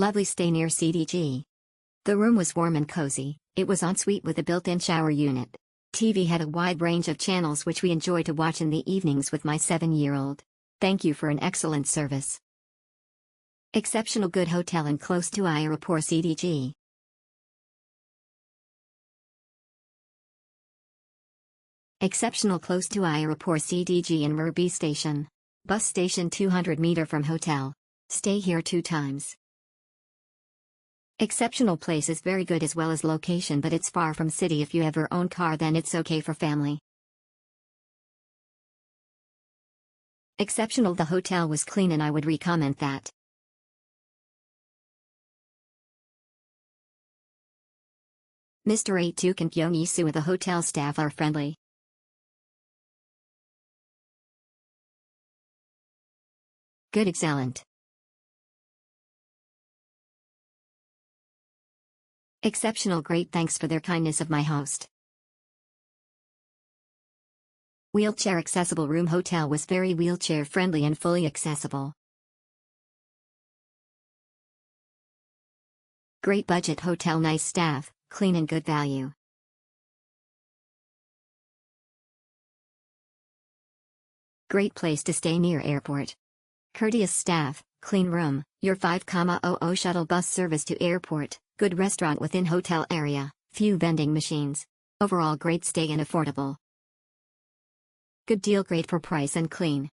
Lovely stay near CDG. The room was warm and cozy. It was ensuite with a built-in shower unit. TV had a wide range of channels which we enjoy to watch in the evenings with my 7-year-old. Thank you for an excellent service. Exceptional good hotel and close to aéroport CDG. Exceptional close to aéroport CDG and Murby Station. Bus station 200 meter from hotel. Stay here 2 times. Exceptional place is very good as well as location, but it's far from city. If you have your own car, then it's okay for family. Exceptional, the hotel was clean and I would recommend that. Mr. Atuk and Yonisu, the hotel staff are friendly. Good, excellent. Exceptional, great, thanks for their kindness of my host. Wheelchair accessible room, hotel was very wheelchair friendly and fully accessible. Great budget hotel, nice staff, clean and good value. Great place to stay near airport. Courteous staff, clean room, your 5,00 shuttle bus service to airport, good restaurant within hotel area, few vending machines. Overall great stay and affordable. Good deal, great for price and clean.